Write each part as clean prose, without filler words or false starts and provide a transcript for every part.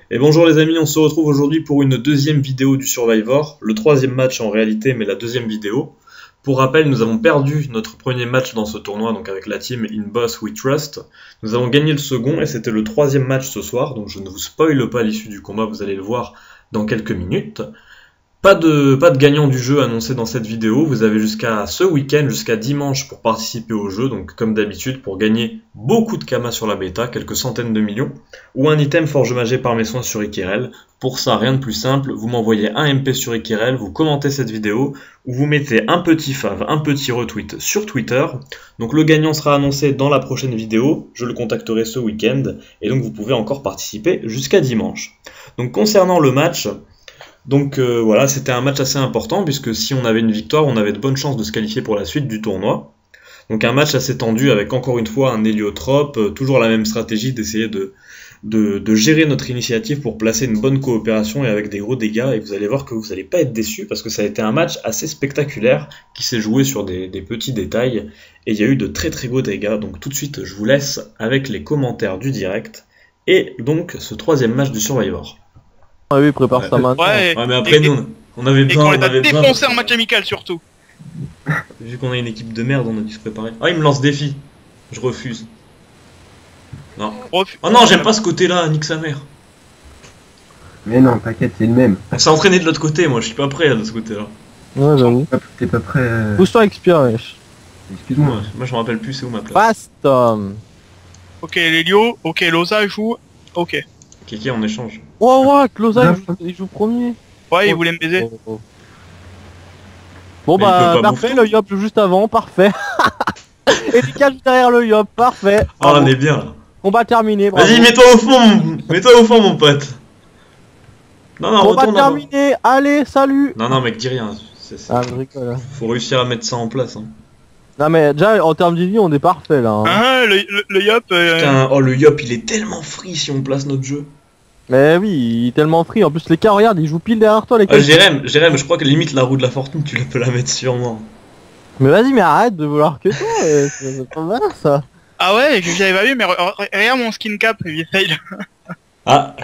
Et bonjour les amis, on se retrouve aujourd'hui pour une deuxième vidéo du Survivor, le troisième match en réalité, mais la deuxième vidéo. Pour rappel, nous avons perdu notre premier match dans ce tournoi, donc avec la team In Boss We Trust. Nous avons gagné le second et c'était le troisième match ce soir, donc je ne vous spoile pas l'issue du combat, vous allez le voir dans quelques minutes. Pas de gagnant du jeu annoncé dans cette vidéo, vous avez jusqu'à ce week-end, jusqu'à dimanche pour participer au jeu, donc comme d'habitude pour gagner beaucoup de kamas sur la bêta, quelques centaines de millions, ou un item forge magé par mes soins sur Ikirel. Pour ça, rien de plus simple, vous m'envoyez un MP sur Ikirel, vous commentez cette vidéo, ou vous mettez un petit fave, un petit retweet sur Twitter. Donc le gagnant sera annoncé dans la prochaine vidéo, je le contacterai ce week-end, et donc vous pouvez encore participer jusqu'à dimanche. Donc concernant le match... voilà, c'était un match assez important puisque si on avait une victoire, on avait de bonnes chances de se qualifier pour la suite du tournoi. Donc un match assez tendu avec encore une fois un héliotrope, toujours la même stratégie d'essayer de gérer notre initiative pour placer une bonne coopération et avec des gros dégâts. Et vous allez voir que vous n'allez pas être déçus parce que ça a été un match assez spectaculaire qui s'est joué sur des petits détails et il y a eu de très très gros dégâts. Donc tout de suite, je vous laisse avec les commentaires du direct et donc ce troisième match du Survivor. Ah oui, prépare ça maintenant. Ouais, mais après nous, on avait besoin... Et qu'on les a défoncés en match amical surtout. Vu qu'on a une équipe de merde, on a dû se préparer. Ah, il me lance défi. Je refuse. Non. Oh non, j'aime pas ce côté-là, nique sa mère. Mais non, t'inquiète, c'est le même. On s'est entraîné de l'autre côté, moi je suis pas prêt de ce côté-là. Ouais, j'avoue. T'es pas prêt. Pousse-toi, expire, wesh. Excuse-moi. Ouais, moi je me rappelle plus c'est où ma place. Fast. Ok, Lelio, ok, Loza joue, ok. Kéké, on échange. Oh, ouais, Closa, il joue premier. Ouais, il voulait me baiser. Bon, mais bah, parfait, le Yop joue juste avant, parfait. Et Lucas juste derrière le Yop, parfait. Oh, on est bien là. Combat terminé, bravo. Vas-y, mets-toi au fond, mets-toi au fond, mon pote. Non, non, combat retourne terminé, allez, salut. Non, mec, dis rien. Ah, je rigole. Hein. Faut réussir à mettre ça en place. Hein. Non, mais déjà, en termes de vie, on est parfait là. Hein. Ah, le Yop. Putain, oh, le Yop, il est tellement free si on place notre jeu. Mais oui, il est tellement free. En plus, les cas, regarde, ils jouent pile derrière toi, les cas. Jérém, je crois que limite la roue de la fortune, tu peux la mettre sur moi. Mais vas-y, mais arrête de vouloir que toi. C'est pas mal ça. Ah ouais, j'avais pas vu, mais regarde mon skin cap, il fail. Ah.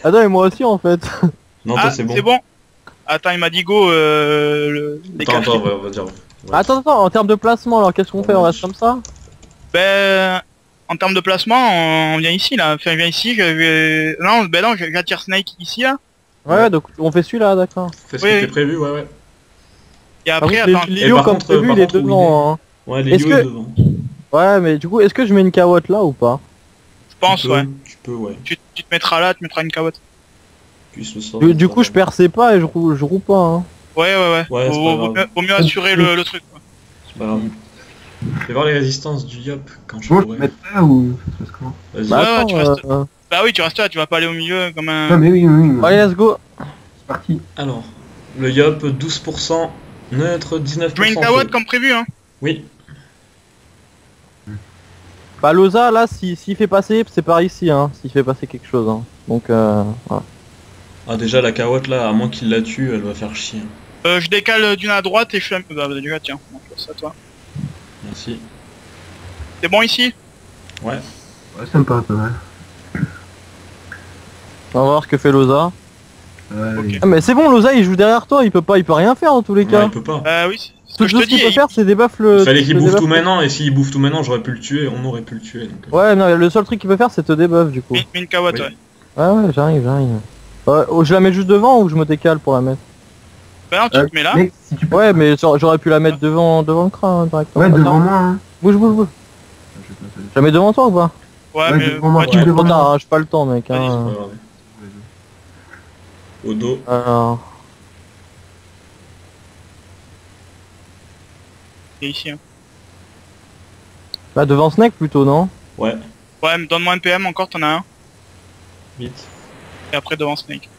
Attends, et moi aussi en fait. Non, toi c'est bon. C'est bon. Attends, il m'a dit go. Attends, on va dire. Ouais. Attends, en termes de placement, alors qu'est-ce qu'on fait? On reste comme ça? Ben, en termes de placement, on vient ici là. Enfin, je viens ici, non, j'attire Snake ici là. Ouais, donc on fait celui-là, d'accord. Fais ce qui était prévu, ouais. Et après, attends, Lélio, comme prévu, il est devant. Hein. Ouais, Lélio est devant. Ouais, mais du coup, est-ce que je mets une carotte là ou pas? Je pense, ouais. Tu peux, ouais. Tu te mettras là, tu mettras une carotte. Du coup, je perçais pas et je roule pas. Hein. Ouais. Vaut mieux assurer le truc. Quoi. C'est pas grave. Je vais voir les résistances du Yop quand je pourrais. Bon, je peux mettre là ou ça se passe comment? Vas-y. Bah, tu restes. Bah oui, tu restes là, tu vas pas aller au milieu comme un... Ah mais oui. Allez, let's go. C'est parti. Alors, le Yop, 12%, neutre, 19%. Tu mets une carotte comme prévu, hein? Oui. Bah, Loza, là, s'il fait passer, c'est par ici, hein. S'il fait passer quelque chose, hein. Donc, voilà. Ah, déjà, la carotte, là, à moins qu'il la tue, elle va faire chier. Je décale d'une à droite et je fais... Bah, déjà, tiens. Donc, ça, toi. Merci. C'est bon ici? Ouais. Ouais, ça me paraît pas mal. On va voir ce que fait Loza. Ouais, okay. Ah, mais c'est bon, Loza, il joue derrière toi, il peut rien faire dans tous les cas. Ouais, il peut pas. Oui, Tout ce qu'il peut faire, c'est débuff le... Il fallait qu'il bouffe tout maintenant, et s'il bouffe tout maintenant, j'aurais pu le tuer, on aurait pu le tuer. Donc... Ouais, non, le seul truc qu'il peut faire, c'est te débuff, du coup. Mets une carotte, oui. ouais. Ouais, j'arrive. Je la mets juste devant ou je me décale pour la mettre? Bah non, tu te mets là. Mec, si tu peux... Ouais, mais j'aurais pu la mettre devant le crâne, directement. Ouais, devant moi, hein. Bouge. Je la mets devant toi ou pas? Ouais, Ouais, mais... devant moi, tu... devant moi. J'ai pas le temps, mec. Vas-y, Hein. c'est pas grave. Au dos. Alors... Et ici, hein. Bah, devant Snake plutôt, non? Ouais. Ouais, mais donne-moi un PM encore, t'en as un. Vite. Et après devant Snake.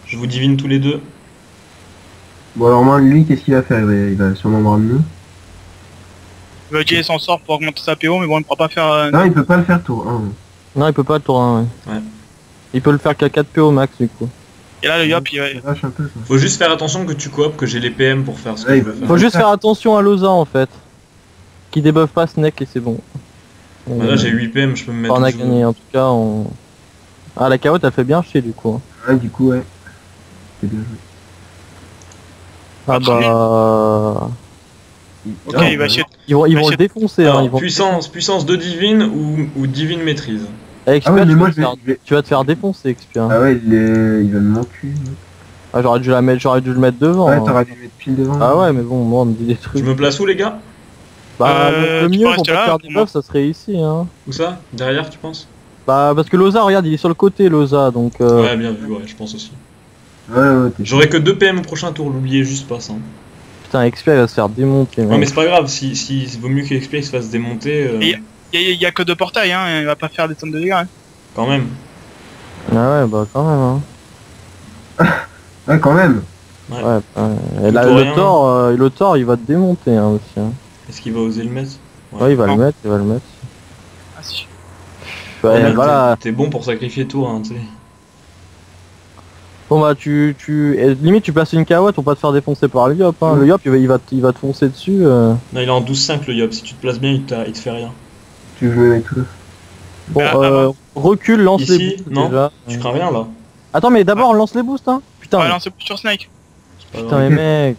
Je vous divine tous les deux. Bon alors moi, lui, qu'est-ce qu'il va faire? Il va sûrement me ramener. Il va utiliser son sort pour augmenter sa PO, mais bon, il ne pourra pas faire... Non, il peut pas le faire tour 1. Non, il peut pas le tour 1, ouais. Il peut le faire qu'à 4 PO max, du coup. Et là, le Yop, il va... Un peu, ça. Faut juste faire attention que tu coopes, que j'ai les PM pour faire ce que je veux faire. Faut juste faire attention à Loza, en fait. Qui débuffe pas Snake et c'est bon. Bah là j'ai 8 PM, je peux me mettre... On a gagné, en tout cas, on... Ah, la carotte, elle fait bien chier, du coup. Ouais, du coup, ouais. C'est bien joué. Ah bah... Ok, Ah, il va essayer. Ils vont Bah, le défoncer, hein. Alors, Ils vont... puissance de divine ou divine maîtrise. Eh, Expia, Ah ouais, mais tu, moi, vas te faire... je vais- tu vas te faire défoncer, Expia. Ah ouais, il va me manquer. Ah, j'aurais dû le mettre devant. Ouais, hein. t'aurais dû mettre pile devant. Ah ouais, mais bon, moi, on me dit des trucs. Je me place où, les gars? Bah, le tu mieux peux pour rester pas là, faire pour des moi. buffs, ça serait ici, hein. Où ça? Derrière, tu penses? Bah, parce que Loza, regarde, il est sur le côté, Loza, donc... Ouais, bien vu, ouais, je pense aussi. Ouais, t'es... J'aurai que 2 PM au prochain tour, l'oubliez juste pas ça. Putain, Expia, il va se faire démonter, Ouais, mais mec. c'est pas grave, si vaut mieux que XP se fasse démonter, Il y a que 2 portails, hein, il va pas faire des tonnes de dégâts. Hein. quand même. Ah ouais, bah, quand même, hein. Ouais, quand même. Ouais. Ouais, et Tout là, ou le rien. Thor, il va te démonter, hein, aussi, hein. Est-ce qu'il va oser le mettre? Ouais, il va Non. le mettre, il va le mettre. Ah, si. Ouais, Là, voilà. T'es bon pour sacrifier tout, hein, tu sais. Bon bah limite tu places une carotte pour pas te faire défoncer par le Yop, hein. Le Yop il va te foncer dessus. Non, il est en 12-5 le Yop, si tu te places bien, il te fait rien. Tu veux mettre tout. Bon Bah, recule, lance Ici, les boosts non, déjà. Tu crains rien là. Attends mais d'abord on lance les boosts hein. Putain, Ouais, lancer sur Snake. C'est pas putain grave. mais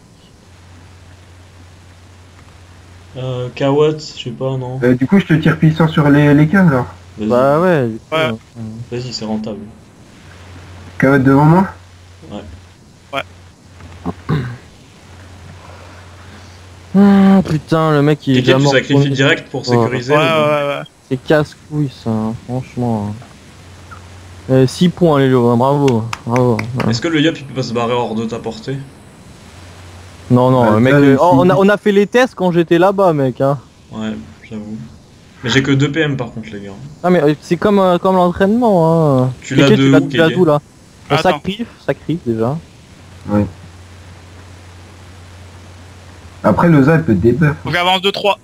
mec. Kawat, je sais pas, non. Du coup, je te tire puissant sur les caves, alors. Vas-y, Bah ouais, du coup, Ouais. vas-y, c'est rentable. Carotte devant moi. Putain le mec il est Kéké, déjà tu mort. sacrifies direct pour sécuriser. Ouais, ou- ouais. C'est casse-couille ça, hein, franchement. 6 points Lélo, hein, bravo. Bravo. Ouais. Est-ce que le Yop il peut pas se barrer hors de ta portée? Non non Bah, mec, ça, ici- on a fait les tests quand j'étais là-bas mec hein. Ouais, j'avoue. Mais j'ai que 2 PM par contre, les gars. Ah mais c'est comme l'entraînement hein. Tu l'as Kéké, de où, tu l'as Kéké? d'où là Attends. Sacrif déjà. Après, le Z peut débuff. Faut que j'avance 2-3.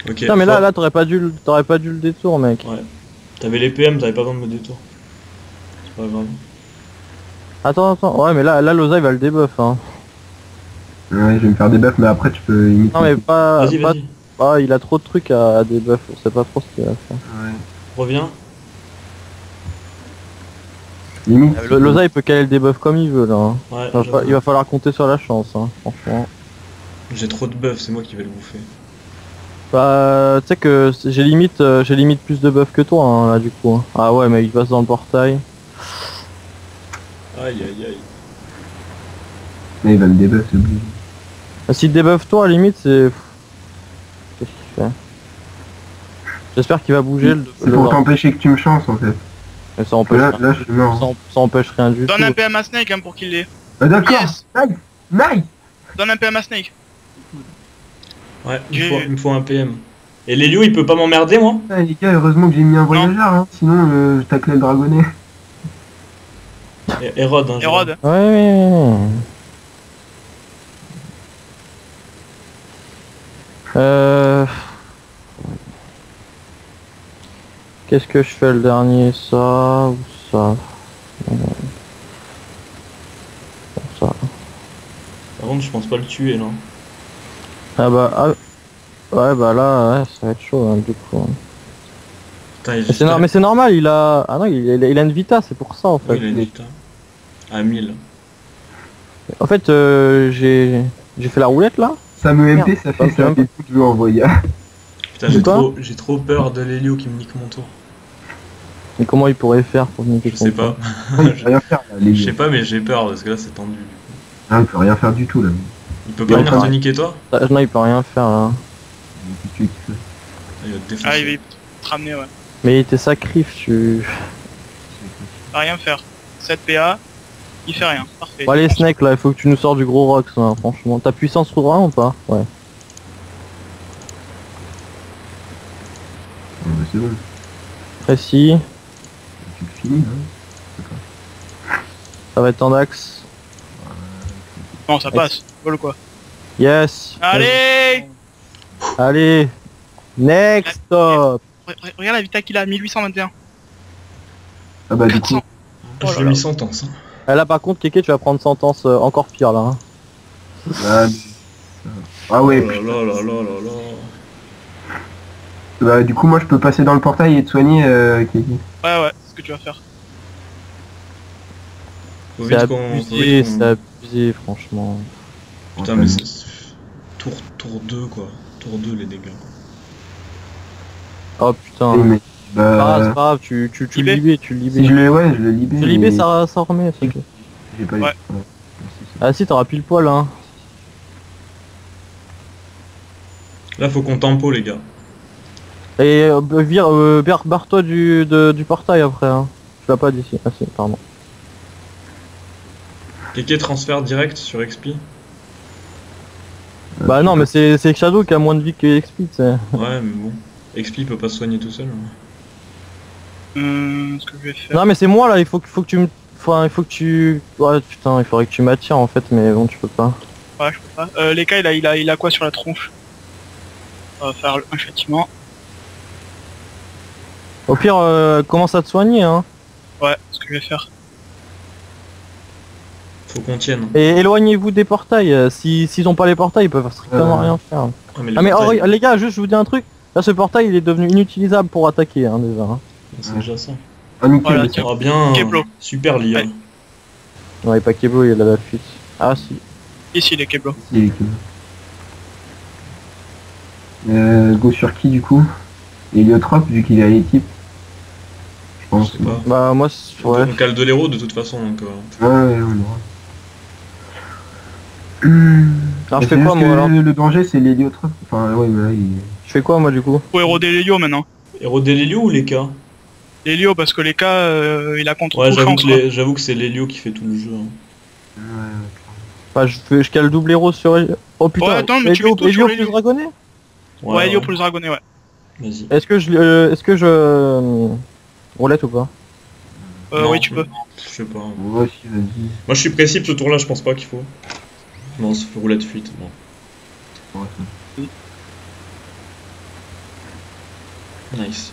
Ok. Putain mais là t'aurais pas dû le détour mec. T'avais les PM, t'avais pas besoin de me détour. C'est pas grave. Attends, ouais mais là Loza il va le debuff hein. Ouais, je vais me faire débuff, mais après, tu peux imiter. Non mais pas, Vas-y, pas- vas-y. ah, il a trop de trucs à debuff, on sait pas trop ce qu'il va faire. Ouais. Reviens. Limite. Loza il peut caler le debuff comme il veut là. Hein. Ouais, Il va falloir compter sur la chance hein, franchement. j'ai trop de buff, c'est moi qui vais le bouffer. Bah tu sais que j'ai limite plus de buff que toi hein, là du coup. Hein. Ah ouais mais il passe dans le portail. Aïe aïe aïe. Mais il va me débuff, c'est obligé. S'il debuff toi à la limite c'est... Qu'est-ce qu'il fait? J'espère qu'il va bouger C'est pour t'empêcher que tu me chances, en fait. Mais ça empêche, Là, je suis mort. ça empêche rien du Donne tout. un PM à Snake hein, pour qu'il l'ait. Ah, d'accord. Yes. Nice. Nice. Donne un PM à Snake. Ouais, J'ai- il me faut un PM. Et Lélio il peut pas m'emmerder moi? Ah, les gars, heureusement que j'ai mis un voyageur, hein. Sinon, je taclais le dragonnet. Hérode, hein. Hérode. Ouais. Qu'est-ce que je fais le dernier? Ça ou ça? Ça. Par contre, je pense pas le tuer là. Ah bah ouais bah là ouais, ça va être chaud hein, du coup. Putain, il Mais c'est normal, il a ah non il a une vita, c'est pour ça en fait. Oui, il a une vita. À 1000. En fait j'ai fait la roulette là. Ça me MP, Merde, ça pas fait ça. bien. Et tout, je veux envoyer. Putain, C'est quoi j'ai trop peur de Lélio qui me nique mon tour. Mais comment il pourrait faire pour niquer Je son sais tour? pas. Il peut rien faire, là, les Je sais gars. pas, mais j'ai peur parce que là c'est tendu. Ah, il peut rien faire du tout, là. Il peut pas Ouais, venir te ouais. niquer toi? Non il peut rien faire là. Qu'est-ce que tu veux qu'il fasse? Il va te défoncer. Ah, il va te ramener, ouais. Mais il était sacrif, tu... Il va rien faire. 7 PA. Il fait rien. Parfait. Bon allez Snake là, il faut que tu nous sors du gros Rox là, franchement. Ta puissance souverain ou pas? Ouais. Ah, bah, c'est bon. Précis, Tu le finis, hein. ça va être en axe. Non, ça passe. Vol quoi. Yes. Allez. Allez. Next stop. Regarde la vita qu'il a, 1821. Ah, bah, du 400. coup. Ah, je lui ai mis sentence. Hein. Là par contre Kéké tu vas prendre sentence encore pire là. Hein. Ah, ah ouais, Oh là là là là là là. bah, du coup, moi, je peux passer dans le portail et te soigner, Kiki. Ouais, c'est ce que tu vas faire. Faut C'est vite qu'on... abusé, c'est abusé, franchement. Putain, mais c'est... Tour 2, quoi. Tour 2, les dégâts. Oh putain. Oui, mais, C'est pas grave, c'est bah, pas grave, tu Libé. libé, tu si libé. je l'ai, ouais, je l'ai libé. Tu libé, mais ça remet, ça. J'ai pas eu. Ouais. Ah si, t'auras pile poil, hein. Là, faut qu'on tempo, les gars. Et barre-toi du portail après, hein. Tu vas pas d'ici. Ah si, pardon. Kéké transfert direct sur XP. Bah non, mais c'est Shadow qui a moins de vie que XP, tu sais. Ouais, mais bon. XP peut pas se soigner tout seul. Hein. Ce que je vais faire. Non mais c'est moi là, il faut que tu me... Enfin, il faut que tu... Ouais putain, il faudrait que tu m'attires en fait, mais bon, tu peux pas. Ouais, je peux pas. Les cas, il a quoi sur la tronche? On va faire un châtiment. Au pire, commence à te soigner, hein. Ouais, ce que je vais faire. Faut qu'on tienne. Et éloignez-vous des portails. S'ils ont pas les portails, ils peuvent strictement rien faire. Ah, mais Ah mais portails, les gars, juste je vous dis un truc. Là, ce portail, il est devenu inutilisable pour attaquer, hein, déjà. Hein. c'est déjà ça. Ah, nickel. Voilà, mais tiens. Ah bien, Keblo. super lié. Ouais. Ouais, pas Kebo, il a la fuite. Ah si. Ici, les Keblo. si, il est cool. Go sur qui du coup? Héliotrope vu qu'il est à l'équipe. Je Je pense. sais pas. Bah moi, ouais. On cale de l'héros de toute façon, donc... Ouais, on aura. Alors je C'est fais quoi juste moi que alors? Le danger c'est l'héliotrope. Enfin, ouais, mais là il. Je fais quoi moi du coup? Faut éroder l'Hélio maintenant. Héros d'Hélio ou les cas? L'Hélio, parce que les cas, il a contre Ouais, tout chance, quoi. j'avoue que c'est l'Hélio qui fait tout le jeu. Hein. Ouais, Bah je cale double héros sur... Oh putain, Ouais, attends, mais tu mets tout Hélio sur plus l'Hélio. dragonné? Ouais, Hélio pour le dragonnet, ouais. Vas-y. Est-ce que roulette ou pas? Non, Oui, tu peux. Je sais pas. ouais, si, vas-y. Moi je suis précipe ce tour-là, je pense pas qu'il faut. Non, c'est roulette fuite. Bon. Ouais, Nice.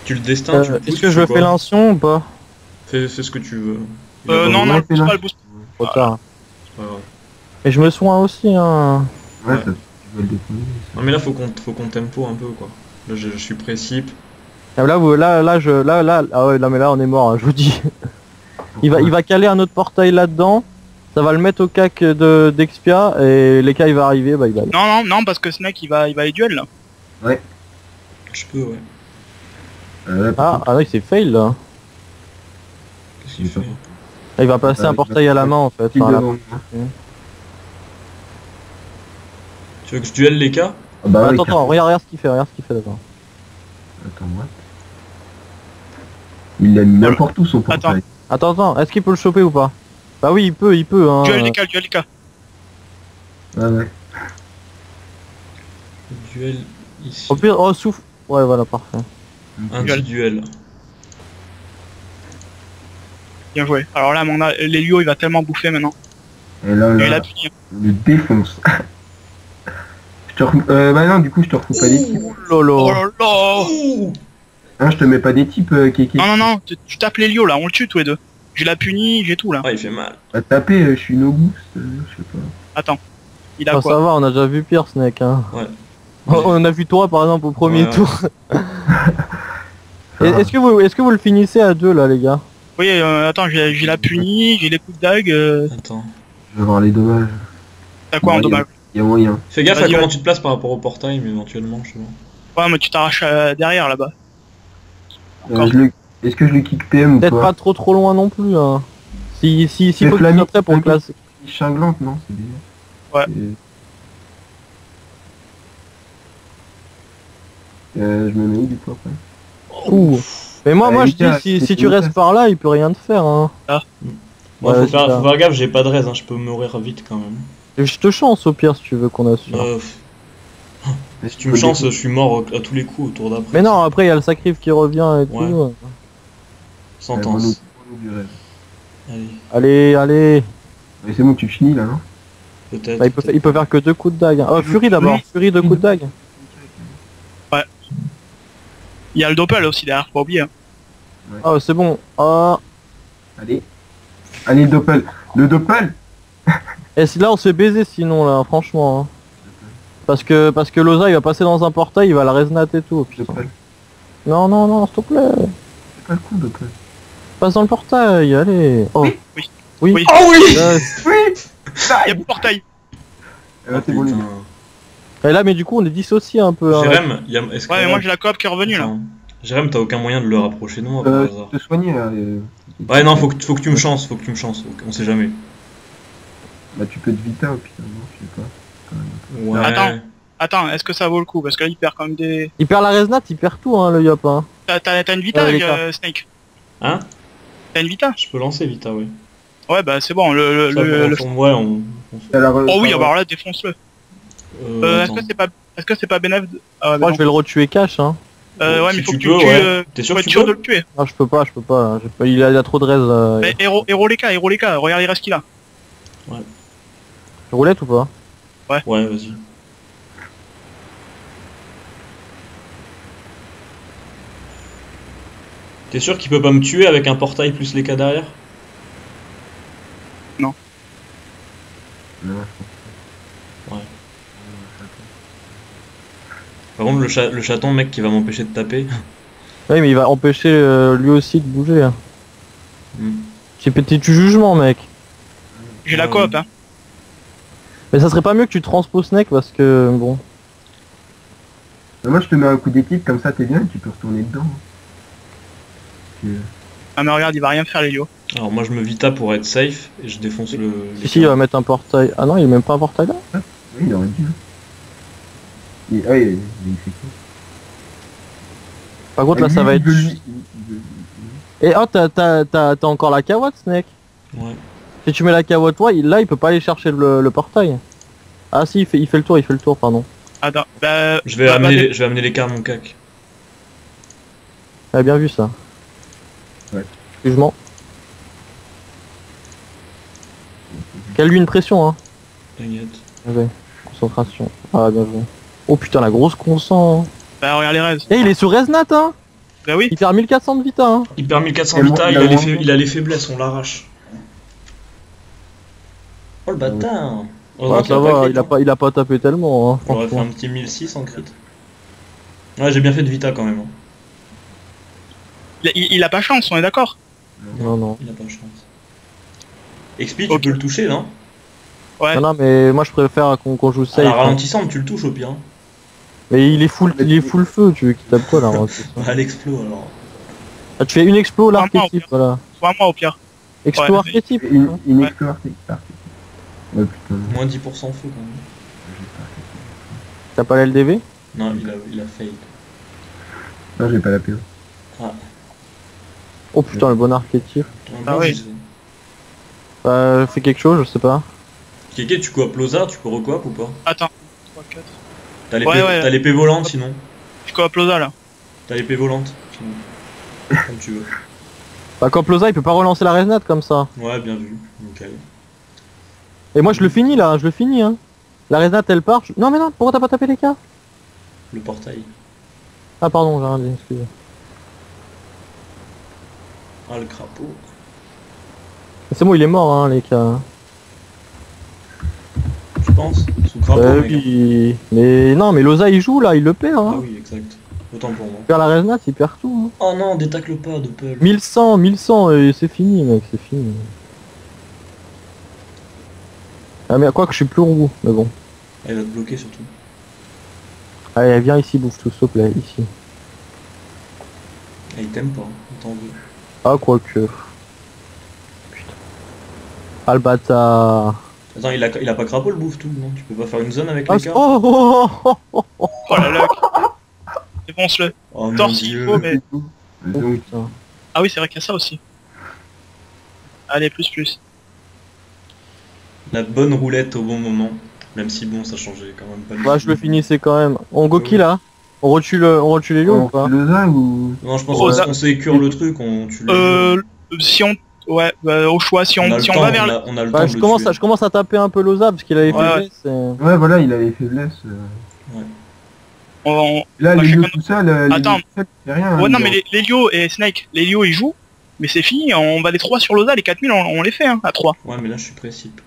Tu le destin, tu le pousses, Est-ce que tu je fais fais quoi? l'incion ou pas? Fais ce que tu veux. Non, ouais, non, fais pousse là. pas le boost. Trop tard. C'est pas grave. Et je me soins aussi, hein. Ouais, Ouais. ça, tu vas le défendre. Non mais là faut qu'on tempo un peu quoi. Là je suis précipe. Ah, là, ah ouais, là, mais là, on est mort, hein, je vous dis. Il va caler un autre portail là-dedans. Ça va le mettre au cac d'Expia et les cas il va arriver, bye bye. Non, parce que Snake, il va aller duel, là. Je peux ouais. Ah non, il s'est fail là. Qu'est-ce qu'il fait? Là, il va passer un portail à la main en fait. Enfin, Tu veux que je duel les cas? Ah bah, ouais, attends, regarde ce qu'il fait, d'abord. Attends, what? Il l'a mis n'importe où son portail. Attends, est-ce qu'il peut le choper ou pas? Bah oui, il peut, hein. Duel les cas. Ah ouais. Duel ici. Au pire, oh, souffle. Ouais, voilà, parfait. Un duel. petit duel. Bien joué. Alors là, l'Hélio, il va tellement bouffer maintenant. Et là, Et il là, a fini. le défonce. Bah non, du coup, je te retrouve pas des types. Oh Lolo. là là. Hein, je te mets pas des types, Kéké. Non, tu tapes l'Hélio, là, on le tue tous les deux. J'ai la puni, j'ai tout, là. Ah il fait mal. Bah, taper, je suis no boost, je sais pas. Attends. Il a Oh, ça quoi? va, on a déjà vu pire, Snake, hein. Ouais. On a vu toi par exemple au premier Ouais. tour. Ça va. Est-ce que vous le finissez à deux là, les gars? Oui, attends, j'ai la puni, j'ai les coups de dague. Attends. Je vais voir les dommages. T'as quoi en Ouais, dommage? Il y a moyen. Fais gaffe à Vas-y, comment ouais. tu te places par rapport au portail, mais éventuellement, je sais pas. Ouais, mais tu t'arraches derrière, là-bas. Encore. Est-ce que je le kick PM ou Peut-être pas pas trop loin non plus. Hein. Si faut que tu Flammy- sois prêt pour le Flammy- classer. Cinglante, non? C'est bien. Ouais. Je me mets où du coup après? Ouh. Mais moi Ouais, je dis Lucas, si c'est tu Lucas. restes par là, il peut rien te faire. Hein. Moi, Ouais, faut faire c'est ça. gaffe, j'ai pas de raise, hein, je peux mourir vite quand même. Je te chance au pire si tu veux qu'on assure. Si tu me chances, je suis mort à tous les coups au tour d'après. Mais non, après il y a le sacrif qui revient et Ouais. tout. Sentence. Allez, Allez. Mais c'est bon, tu finis là, non? peut-être. Bah, il peut faire que 2 coups de dague. Hein. Oh, Fury d'abord. Fury 2 coups de dague. Il y a le doppel aussi derrière, faut pas oublier. Hein. Oh c'est bon. Oh. Allez. Allez, le doppel. Le doppel. Et si là on se fait baiser sinon là, franchement. Hein. Parce que Loza il va passer dans un portail, il va la resnat et tout. Putain. Doppel. Non, s'il te plaît. C'est pas le coup, doppel. Passe dans le portail, allez. Oh. Oui. Oui. Oui. Oh oui Yes. Oui. Il y a le portail. Ah, c'est bon, les gars. Et là, mais du coup, on est dissociés un peu. Hein, là. Jérém, est-ce que... Ouais, mais moi j'ai la coop qui est revenue là. Attends. Jérém, t'as aucun moyen de le rapprocher de moi par hasard? Te soigner là. Ouais, non, faut que tu me chances, on sait jamais. Bah tu peux te vita au pire, non, je sais pas. Quand même. Ouais. Attends, est-ce que ça vaut le coup? Parce que là il perd quand même des... Il perd la resnat, il perd tout, hein, le Yop. Hein. T'as une Vita, les gars. Snake? Hein? T'as une Vita? Je peux lancer Vita, oui. Ouais, bah c'est bon, Ça, ouais, on T'as la re- Oh oui, t'as- bah alors là, défonce-le. Est-ce attends. que c'est pas... Est-ce que c'est pas bénéf de... Ah, ouais, Moi, bah je vais le retuer cash. Hein. non. Ouais, Si mais faut tu que tu peux, le tues... ouais. T'es sûr faut que tu être sûr peux? de le tuer. Ah, je peux pas. Il a trop de res. Mais Héros les cas, regarde les restes qu'il a. Roulette ou pas? Ouais, vas-y. T'es sûr qu'il peut pas me tuer avec un portail plus les cas derrière? Non, Par contre, le chaton, mec, qui va m'empêcher de taper. Oui, mais il va empêcher lui aussi de bouger. Hein. Hmm. J'ai pété du jugement, mec. J'ai la Ouais. coop, hein. Mais ça serait pas mieux que tu transposes Snake parce que bon. Mais moi je te mets un coup d'équipe comme ça t'es bien et tu peux retourner dedans. Ah mais regarde, il va rien faire l'Helio. Alors moi je me vita pour être safe et je défonce le... Ici, il va mettre un portail. Ah non, il est même pas un portail là. Oui il aurait dû. Hein. Ah oui, il fait quoi? Par contre, là, Ah, ça lui, va il être. veut lui- Et oh, t'as encore la cawotte, Snake. Ouais. Si tu mets la cawotte, toi, là, il peut pas aller chercher le portail. Ah si, il fait le tour, pardon. Attends, bah... Je vais amener les cartes à mon cac. Ah, bien vu ça. Ouais. Excuse-moi. Cale lui une pression, hein. T'inquiète. Ouais. Concentration. Ah, bien joué. Oh putain, la grosse consent. Hein. Bah regarde les res. Eh, il est sur Resnat, hein. Bah oui. Il perd 1400 de vita, hein. Il perd 1400 Et moi, vita, il il a a, moins- il a les faiblesses, on l'arrache. Oh le bâtard. Ouais, ça va, il a pas tapé tellement, hein, J'aurais fait franchement. un petit 1006 en crit. Ouais, j'ai bien fait de vita quand même. Hein. Il a pas chance, on est d'accord. Non, non. Il a pas de chance. XP, tu Ok. peux le toucher, non? Ouais. Non, non, mais moi je préfère qu'on joue À safe. la hein. ralentissante, tu le touches au pire. Hein. Mais il est full feu, tu veux qu'il tape quoi là ralentissant. À l'explo alors. Ah, tu fais une explo Moi, l'archétype, voilà. Soit moi au pire. Explo Ouais, archétype. Une Ouais. exploit archétype. Ouais putain. Moins 10% feu quand même. T'as pas l'LDV? Non, il a fail. Non j'ai pas la PO. Oh putain, le bon archétype. Ah oui. Fais quelque chose, je sais pas. Kéké, tu coop Loza, tu peux recoop ou pas? Attends. 3, 4. T'as Ouais, ouais. t'as l'épée volante sinon. Je coop Loza là. T'as l'épée volante sinon. Comme tu veux. Bah quand Ploza il peut pas relancer la resnat comme ça. Ouais, bien vu. Nickel. Et moi je le finis là, je le finis hein. La resnat elle part. Non mais non, pourquoi t'as pas tapé les cas? Le portail. Ah pardon, j'ai rien dit, excusez. Ah, le crapaud. C'est bon, il est mort hein les cas. Je pense. Sous crapaud, mec. Oui. Mais non, mais Loza il joue là, il le perd Ah hein. oui, exact. Autant pour moi. Il perd la resnat, il perd tout. Hein. Oh non, détacle pas, Doppel. 1100 et c'est fini mec, c'est fini. Ah mais à quoi que je suis plus roux, mais bon. Elle va te bloquer surtout. Allez, viens ici, bouffe tout, s'il te plaît, ici. Ah, il t'aime pas, il t'en veut. Ah, quoique. Putain. Ah, le bâtard. Attends, il a pas crapaud le bouffe tout, non? Tu peux pas faire une zone avec Ah, les gars? oh. Oh la luck. Défonce-le. Oh mon Torse il dieu. faut, mais... Donc Putain. Ah oui, c'est vrai qu'il y a ça aussi. Allez, plus. La bonne roulette au bon moment. Même si bon, ça changeait quand même pas le Bah, je le finissais quand même. On go qui là? On retue les lions ou pas? le za ou. Non, je pense Rosa. qu'on sécure le truc, on tue les... Si on... Ouais, bah, au choix, si on, a le si on temps, va vers le... on a le Bah, temps de je le commence, tuer. je commence à taper un peu Loza parce qu'il avait Ouais, faiblesse. et- Ouais voilà il a les faiblesses. Là Bah, les chacun- lieux tout ça, le Attends. c'est rien. Ouais, hein, non, il mais les Lio et Snake, les Lio ils jouent, mais c'est fini, on va des 3 sur Loza, les 4000 on les fait, hein, à 3. Ouais, mais là je suis précipe.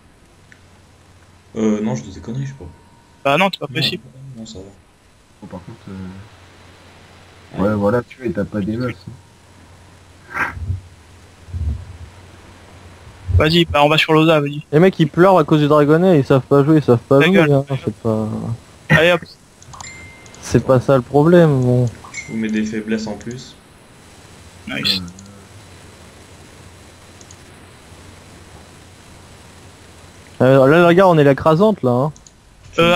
Non, je dis des conneries, je sais pas. Bah non, t'es pas possible. Non, ça va. Bon, par contre. Ouais voilà tu es t'as pas des masses. Vas-y, bah, on va sur l'Osa, vas-y. Les mecs ils pleurent à cause du dragonnet, ils savent pas jouer, ils savent pas Ta jouer. gueule. Hein. Allez hop. C'est pas ça le problème. Bon. Je vous mets des faiblesses en plus. Nice. Là regarde, on est l'écrasante là. Hein.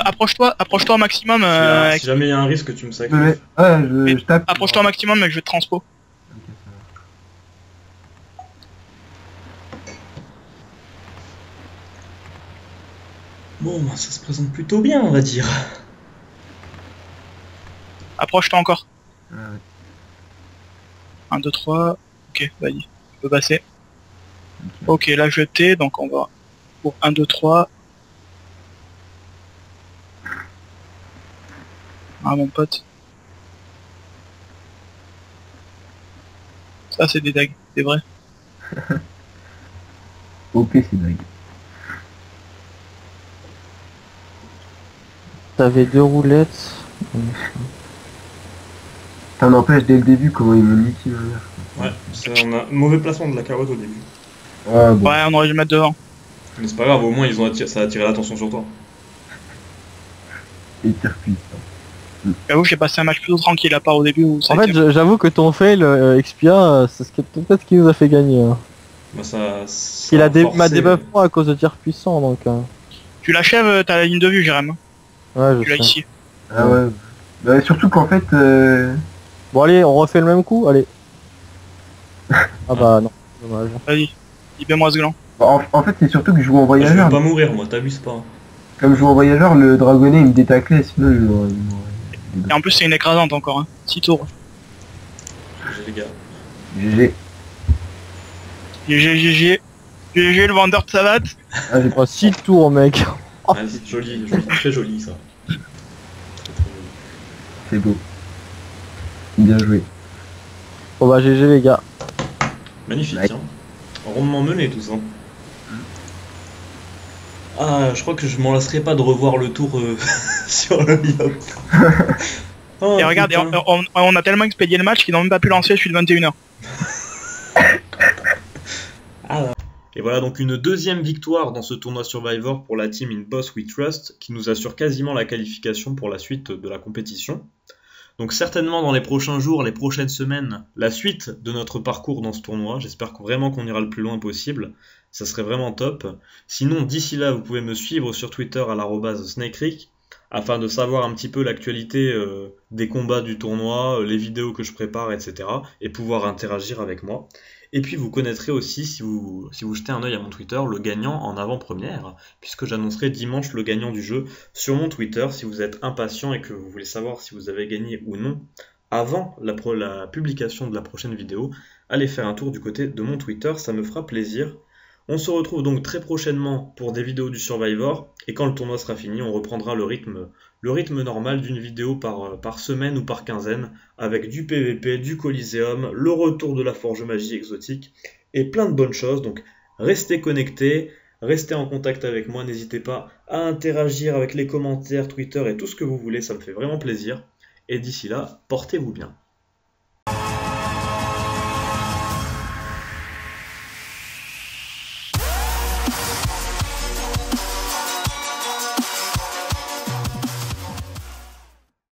Approche-toi au maximum. Si jamais il y a un risque, tu me Ouais, sacrifies. je tape. Approche-toi au maximum, mec, je vais te transpo. Ok, ça Bon, bah, ça se présente plutôt bien, on va dire. Approche-toi encore. va. Ouais, ouais. 1, 2, 3. Ok, vas-y. Tu peux passer. Ok, là jeté, donc on va pour 1, 2, 3. Ah mon pote. Ça c'est des dagues, c'est vrai. OP, c'est dingue. T'avais 2 roulettes. Ça n'empêche dès le début comment il me nique ma mère. Ouais, on a un mauvais placement de la carotte au début. Ouais, bon. Ouais, on aurait dû mettre devant. Mais c'est pas grave, au moins ça a attiré l'attention sur toi. Et tire puissant. J'avoue, j'ai passé un match plutôt tranquille à part au début où ça En a fait, été- j'avoue que ton fail Expia, c'est peut-être ce qui nous a fait gagner. Hein. Bah, ça Il a forcé. m'a débuff à cause de tirs puissants donc. Tu l'achèves, t'as la ligne de vue, Jérém. Ouais, Tu l'as je sais. ici. Ah ouais. Bah, surtout qu'en fait, Bon allez, on refait le même coup, allez. Ah bah non, dommage. Vas-y. Libère-moi ce gland. en fait c'est surtout que je joue en Bah, je veux voyageur. pas mourir, moi, t'abuses pas. Comme je joue en voyageur, le dragonnet il me détaclait, sinon il m'aurait- Et en plus, c'est une écrasante encore, hein. 6 tours. Les gars. GG. GG, le vendeur de savate. Ah, j'ai Oh, 6 tours mec. Ah, c'est joli, très joli ça. Très, très joli. c'est beau. Bien joué. Bon bah GG les gars. Magnifique, Ouais. hein. Rondement mené tout ça. Ah, je crois que je m'en lasserai pas de revoir le tour sur le Yop. Oh, Et regarde, et putain. on a tellement expédié le match qu'ils n'ont même pas pu lancer celui de 21h. Et voilà donc une deuxième victoire dans ce tournoi Survivor pour la team In Boss We Trust qui nous assure quasiment la qualification pour la suite de la compétition. Donc certainement dans les prochains jours, les prochaines semaines, la suite de notre parcours dans ce tournoi. J'espère vraiment qu'on ira le plus loin possible. Ça serait vraiment top. Sinon, d'ici là, vous pouvez me suivre sur Twitter à @SnakeRick afin de savoir un petit peu l'actualité des combats du tournoi, les vidéos que je prépare, etc. et pouvoir interagir avec moi. Et puis vous connaîtrez aussi, si vous jetez un œil à mon Twitter, le gagnant en avant-première, puisque j'annoncerai dimanche le gagnant du jeu sur mon Twitter. Si vous êtes impatient et que vous voulez savoir si vous avez gagné ou non avant la publication de la prochaine vidéo, allez faire un tour du côté de mon Twitter, ça me fera plaisir. On se retrouve donc très prochainement pour des vidéos du Survivor, et quand le tournoi sera fini, on reprendra le rythme normal d'une vidéo par semaine ou par quinzaine, avec du PVP, du Coliseum, le retour de la Forge Magie exotique, et plein de bonnes choses. Donc restez connectés, restez en contact avec moi, n'hésitez pas à interagir avec les commentaires, Twitter et tout ce que vous voulez, ça me fait vraiment plaisir. Et d'ici là, portez-vous bien.